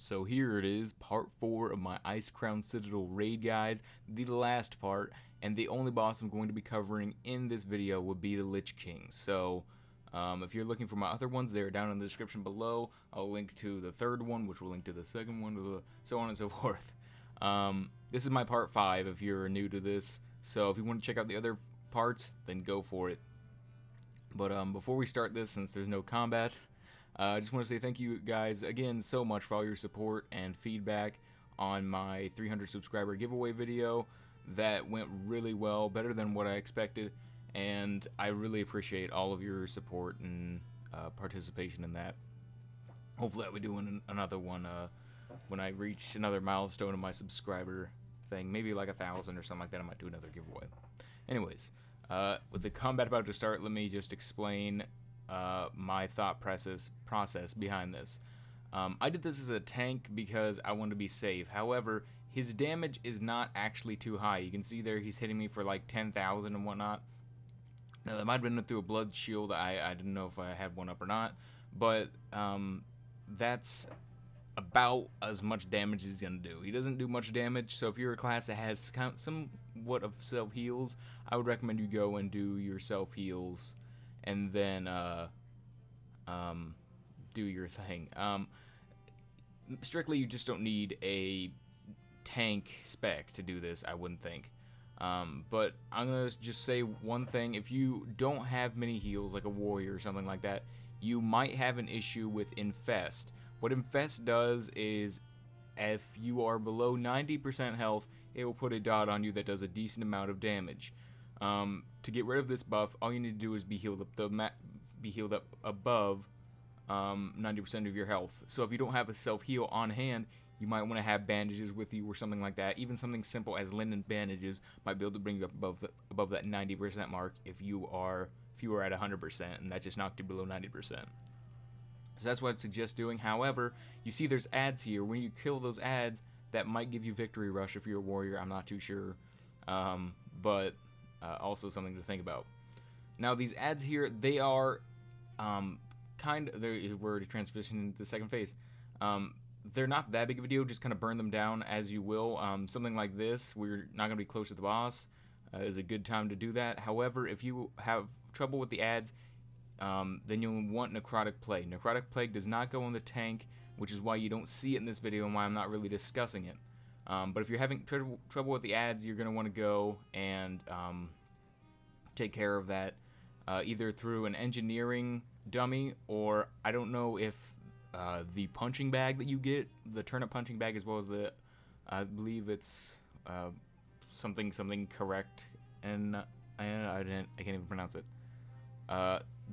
So here it is, part 4 of my Icecrown Citadel raid, guys. The last part, and the only boss I'm going to be covering in this video would be the Lich King. So, if you're looking for my other ones, they're down in the description below. I'll link to the third one, which will link to the second one, so on and so forth. This is my part 5 if you're new to this. So if you want to check out the other parts, then go for it. But before we start this, since there's no combat, I just want to say thank you guys again so much for all your support and feedback on my 300 subscriber giveaway video. That went really well, better than what I expected, and I really appreciate all of your support and participation in that. Hopefully I'll be doing another one when I reach another milestone of my subscriber thing, maybe like 1,000 or something like that. I might do another giveaway. Anyways, with the combat about to start, let me just explain my thought process behind this. I did this as a tank because I wanted to be safe. However, his damage is not actually too high. You can see there he's hitting me for like 10,000 and whatnot. Now that might have been through a blood shield. I didn't know if I had one up or not, but that's about as much damage as he's gonna do. He doesn't do much damage, so if you're a class that has somewhat of self heals, I would recommend you go and do your self heals and then do your thing. Strictly, you just don't need a tank spec to do this, I wouldn't think. But I'm gonna just say one thing: if you don't have many heals, like a warrior or something like that, you might have an issue with Infest. What Infest does is, if you are below 90% health, it will put a dot on you that does a decent amount of damage. To get rid of this buff, all you need to do is be healed up above 90% of your health. So if you don't have a self-heal on hand, you might want to have bandages with you or something like that. Even something simple as linen bandages might be able to bring you up above that 90% mark if you are at 100%, and that just knocked you below 90%. So that's what I'd suggest doing. However, you see there's ads here. When you kill those ads, that might give you victory rush if you're a warrior. I'm not too sure, but also something to think about. Now these ads here, they are we're transitioning into the second phase. They're not that big of a deal. Just kind of burn them down as you will. Something like this, we're not going to be close to the boss, is a good time to do that. However, if you have trouble with the ads, then you'll want Necrotic Plague. Necrotic Plague does not go in the tank, which is why you don't see it in this video and why I'm not really discussing it. But if you're having trouble with the ads, you're going to want to go and take care of that either through an engineering dummy, or I don't know if the punching bag that you get, the turnip punching bag, as well as the, I believe it's something correct, and I can't even pronounce it.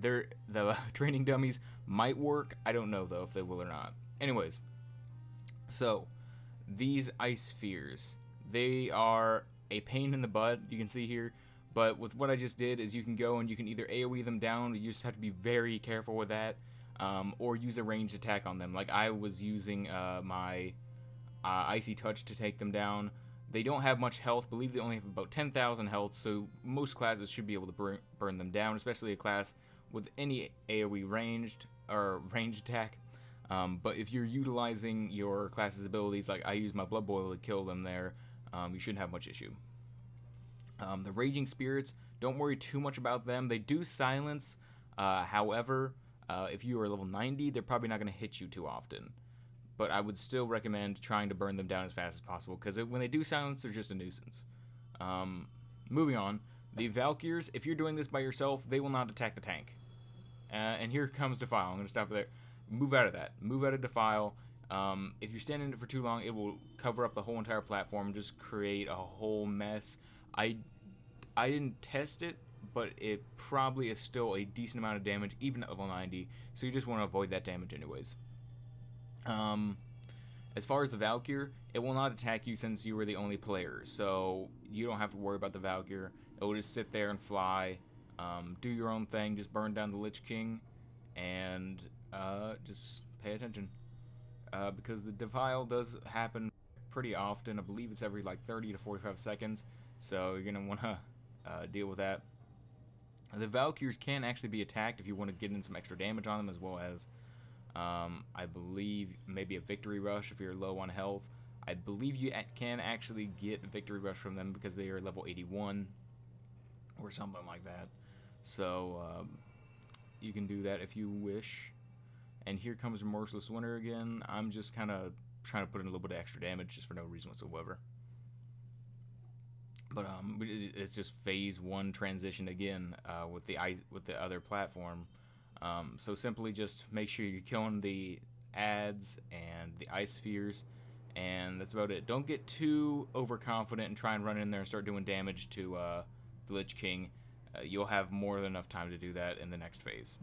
The training dummies might work. I don't know though if they will or not. Anyways, so these ice spheres, they are a pain in the butt. You can see here. But with what I just did is you can go and you can either AoE them down, you just have to be very careful with that, or use a ranged attack on them. Like I was using my Icy Touch to take them down. They don't have much health. I believe they only have about 10,000 health, so most classes should be able to burn them down, especially a class with any AoE ranged attack. But if you're utilizing your class's abilities, like I use my Blood Boil to kill them there, you shouldn't have much issue. The Raging Spirits, don't worry too much about them. They do silence. However, if you are level 90, they're probably not going to hit you too often. But I would still recommend trying to burn them down as fast as possible, because when they do silence, they're just a nuisance. Moving on, the Valkyries, if you're doing this by yourself, they will not attack the tank. And here comes Defile. I'm going to stop there. Move out of that. Move out of Defile. If you stand in it for too long, it will cover up the whole entire platform and just create a whole mess. I didn't test it, but it probably is still a decent amount of damage, even at level 90, so you just want to avoid that damage anyways. As far as the Valkyrie, it will not attack you since you were the only player, so you don't have to worry about the Valkyrie. It will just sit there and fly, do your own thing, just burn down the Lich King, and just pay attention. Because the Defile does happen pretty often. I believe it's every like 30 to 45 seconds, so you're going to want to deal with that. The Valkyries can actually be attacked if you want to get in some extra damage on them, as well as I believe maybe a victory rush if you're low on health. I believe you can actually get victory rush from them because they are level 81 or something like that. So you can do that if you wish. And here comes Remorseless Winter again. I'm just kind of trying to put in a little bit of extra damage just for no reason whatsoever. But it's just phase 1 transition again with the other platform. So simply just make sure you're killing the ads and the ice spheres, and that's about it. Don't get too overconfident and try and run in there and start doing damage to the Lich King. You'll have more than enough time to do that in the next phase.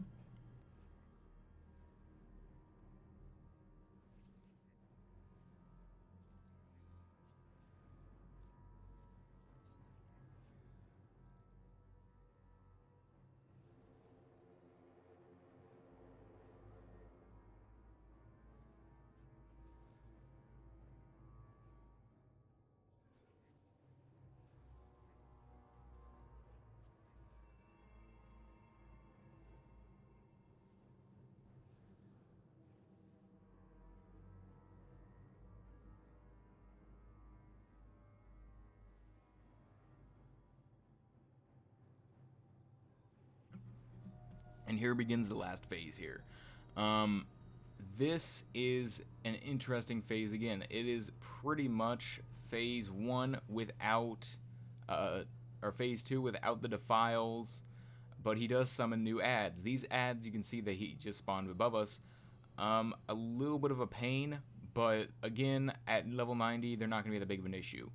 And here begins the last phase here. This is an interesting phase again. It is pretty much phase 1 without, or phase 2 without the defiles, but he does summon new ads. These ads, you can see that he just spawned above us. A little bit of a pain, but again, at level 90, they're not going to be that big of an issue.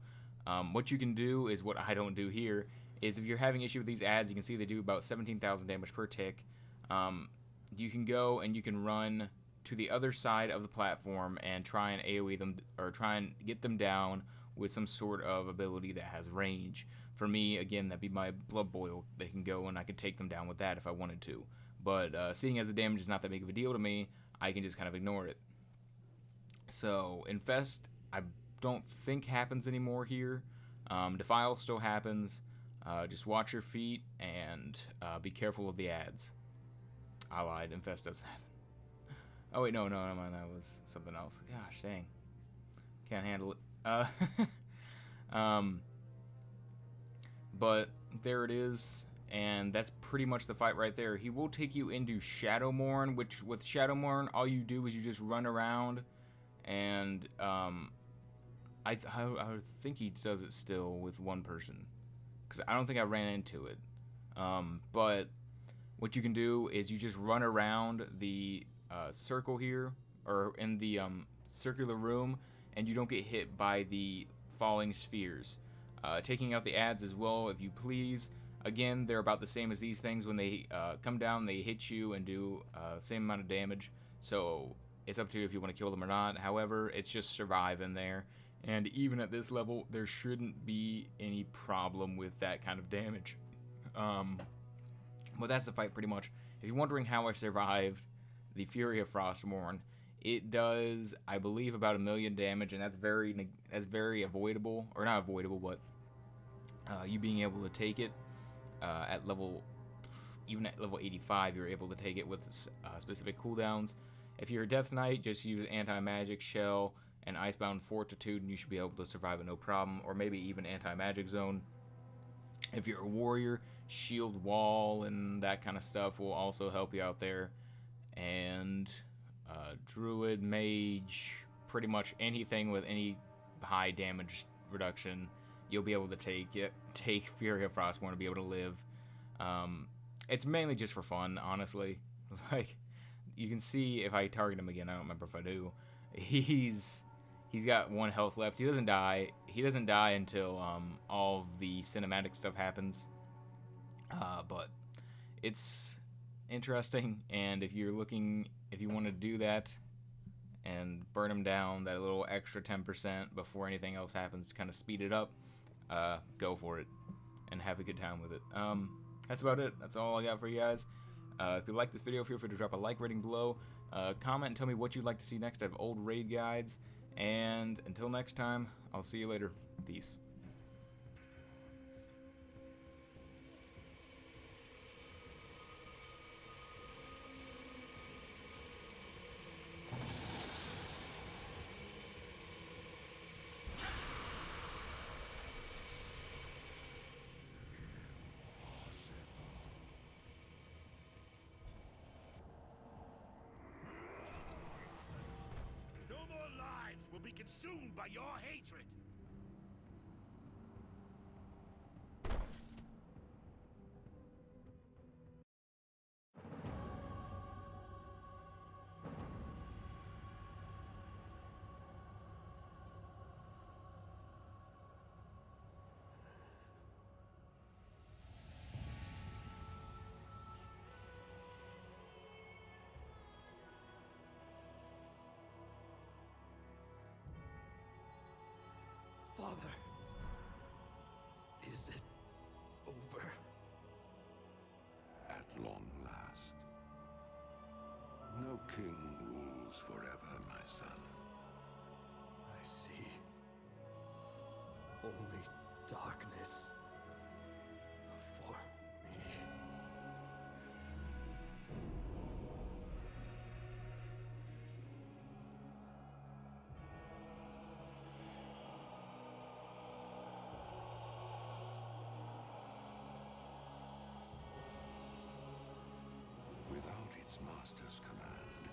What you can do is what I don't do here, is if you're having issue with these ads, you can see they do about 17,000 damage per tick. You can go and you can run to the other side of the platform and try and AoE them, or try and get them down with some sort of ability that has range. For me, again, that'd be my Blood Boil. They can go and I could take them down with that if I wanted to. But seeing as the damage is not that big of a deal to me, I can just kind of ignore it. So, Infest, I don't think happens anymore here. Defile still happens. Just watch your feet and be careful of the ads. I lied. Infest does happen. Oh wait, no, never mind. That was something else. Gosh, dang, can't handle it. But there it is, and that's pretty much the fight right there. He will take you into Shadow Morn, which with Shadow Morn, all you do is you just run around, and I think he does it still with one person, because I don't think I ran into it. But what you can do is you just run around the circle here, or in the circular room, and you don't get hit by the falling spheres. Taking out the ads as well, if you please. Again, they're about the same as these things. When they come down, they hit you and do the same amount of damage. So it's up to you if you want to kill them or not. However, it's just survive in there. And even at this level, there shouldn't be any problem with that kind of damage. Well, that's the fight pretty much. If you're wondering how I survived the Fury of Frostmourne, it does, I believe, about 1 million damage, and that's very avoidable, or not avoidable, but you being able to take it at level, even at level 85, you're able to take it with specific cooldowns. If you're a Death Knight, just use Anti-Magic, Shell, and Icebound Fortitude, and you should be able to survive it no problem, or maybe even Anti-Magic Zone. If you're a Warrior, Shield Wall and that kind of stuff will also help you out there. And Druid, Mage, pretty much anything with any high damage reduction, you'll be able to take Fury of Frostmourne to be able to live. It's mainly just for fun, honestly. Like, you can see if I target him again, I don't remember if I do. He's got 1 health left. He doesn't die. He doesn't die until all of the cinematic stuff happens. But it's interesting, and if you want to do that and burn him down, that little extra 10% before anything else happens to kind of speed it up, go for it and have a good time with it. That's about it. That's all I got for you guys. If you like this video, feel free to drop a like rating below, comment and tell me what you'd like to see next. I have old raid guides, and until next time, I'll see you later. Peace. consumed by your hatred. Father, is it over? At long last. No king rules forever, my son. I see. Only darkness before me. Without its master's command,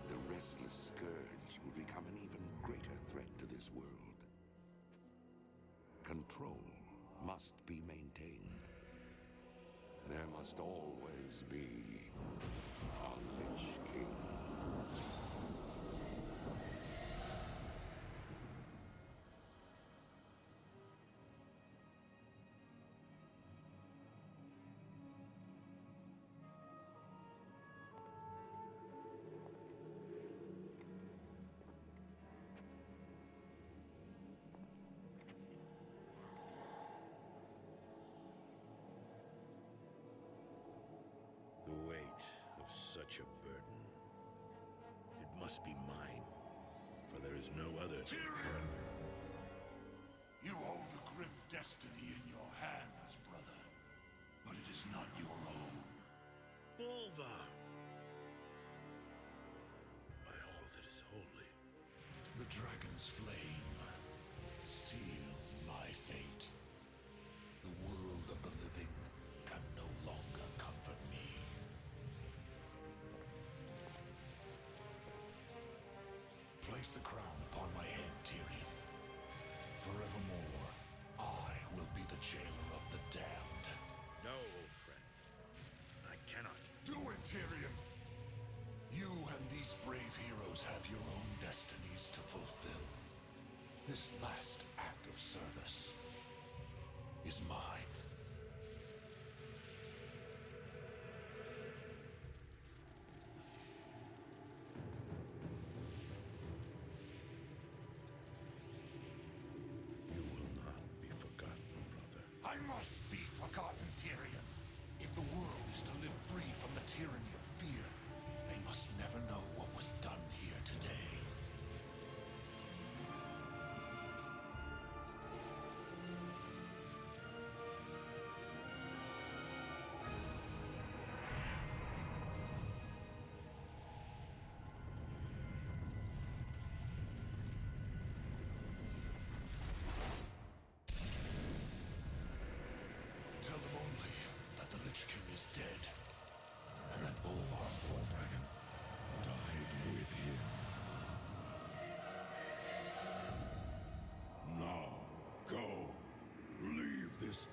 the restless scourge will become an even greater threat to this world. Control must be maintained. There must always be a Lich King. The weight of such a burden. It must be mine, for there is no other. Tyrion! You hold a grim destiny in your hands, brother. But it is not your own. Volva! By all that is holy. The dragon's flame. Seal my fate. The world of the living can no longer comfort me. Place the crown upon my head, Tyrion. Forevermore, I will be the jailer of the damned. No, old friend. I cannot. Do it, Tyrion! You and these brave heroes have your own destinies to fulfill. This last act of service is mine. You will not be forgotten, brother. I must be forgotten, Tyrion. If the world is to live free from the tyranny of fear, they must never know what was done here today. Tell them only that the Lich King is dead, and that Bolvar Dragon died with him. Now, go. Leave this